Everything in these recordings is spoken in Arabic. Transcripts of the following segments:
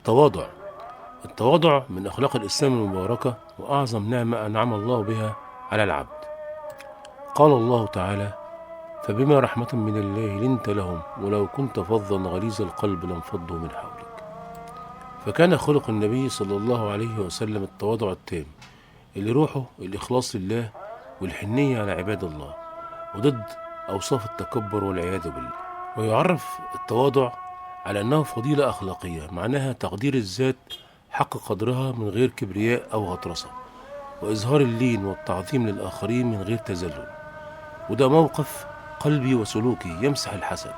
التواضع. التواضع من أخلاق الإسلام المباركة وأعظم نعمة أنعم الله بها على العبد. قال الله تعالى: فبما رحمة من الله لنت لهم ولو كنت فظا غليظ القلب لانفضوا من حولك. فكان خلق النبي صلى الله عليه وسلم التواضع التام اللي روحه الإخلاص لله والحنية على عباد الله، وضد أوصاف التكبر والعياذ بالله. ويعرف التواضع على أنه فضيلة أخلاقية معناها تقدير الذات حق قدرها من غير كبرياء أو غطرسة، وإظهار اللين والتعظيم للآخرين من غير تذلل. وده موقف قلبي وسلوكي يمسح الحسد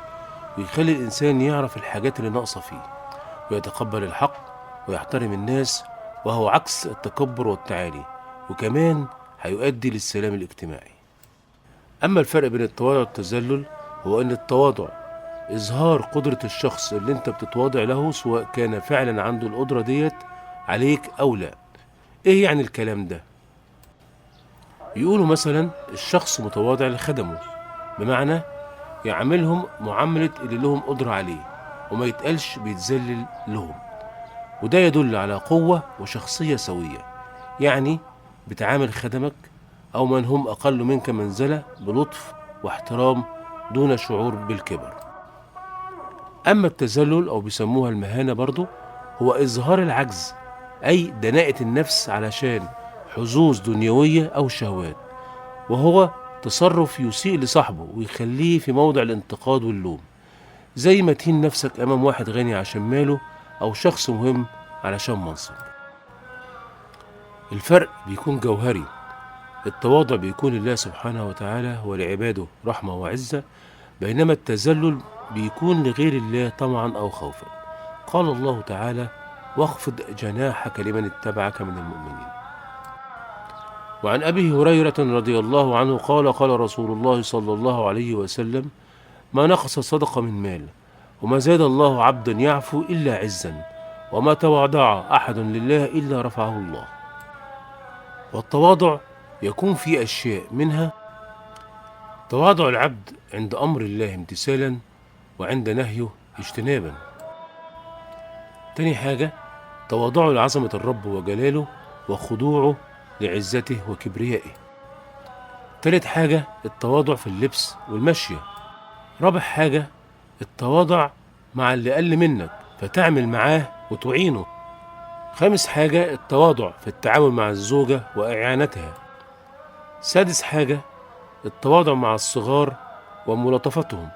ويخلي الإنسان يعرف الحاجات اللي ناقصة فيه ويتقبل الحق ويحترم الناس، وهو عكس التكبر والتعالي، وكمان هيؤدي للسلام الاجتماعي. أما الفرق بين التواضع والتذلل هو أن التواضع إظهار قدرة الشخص اللي أنت بتتواضع له، سواء كان فعلا عنده القدرة ديت عليك أو لا. إيه يعني الكلام ده؟ يقولوا مثلا الشخص متواضع لخدمه، بمعنى يعاملهم معاملة اللي لهم قدرة عليه وما يتقالش بيتذلل لهم، وده يدل على قوة وشخصية سوية. يعني بتعامل خدمك أو من هم أقل منك منزلة بلطف واحترام دون شعور بالكبر. أما التذلل أو بيسموها المهانة برضو هو إظهار العجز، أي دناءة النفس علشان حظوظ دنيوية أو شهوات، وهو تصرف يسيء لصاحبه ويخليه في موضع الانتقاد واللوم، زي ما تهين نفسك أمام واحد غني عشان ماله أو شخص مهم علشان منصب. الفرق بيكون جوهري. التواضع بيكون لله سبحانه وتعالى ولعباده رحمة وعزة، بينما التذلل بيكون لغير الله طمعا أو خوفا. قال الله تعالى: واخفض جناحك لمن اتبعك من المؤمنين. وعن أبي هريرة رضي الله عنه قال: قال رسول الله صلى الله عليه وسلم: ما نقص صدقة من مال، وما زاد الله عبدا يعفو إلا عزا، وما تواضع أحد لله إلا رفعه الله. والتواضع يكون في أشياء، منها تواضع العبد عند أمر الله امتثالا وعند نهيه اجتنابا. تاني حاجة تواضعه لعظمة الرب وجلاله وخضوعه لعزته وكبريائه. تالت حاجة التواضع في اللبس والمشية. رابع حاجة التواضع مع اللي أقل منك فتعمل معاه وتعينه. خامس حاجة التواضع في التعامل مع الزوجة وإعانتها. سادس حاجة التواضع مع الصغار وملاطفتهم.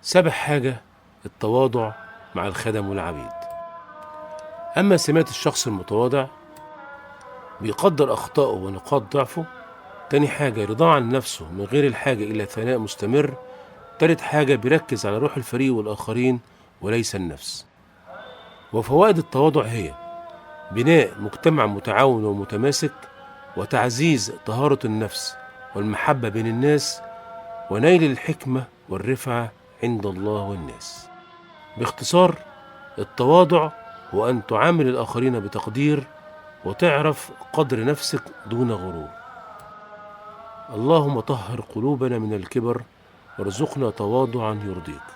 سابع حاجة التواضع مع الخدم والعبيد. أما سمات الشخص المتواضع بيقدر أخطائه ونقاط ضعفه. تاني حاجة رضاه عن نفسه من غير الحاجة إلى ثناء مستمر. تالت حاجة بيركز على روح الفريق والآخرين وليس النفس. وفوائد التواضع هي بناء مجتمع متعاون ومتماسك، وتعزيز طهارة النفس والمحبة بين الناس، ونيل الحكمة والرفعة عند الله والناس. باختصار، التواضع هو أن تعامل الآخرين بتقدير وتعرف قدر نفسك دون غرور. اللهم طهر قلوبنا من الكبر وارزقنا تواضعا يرضيك.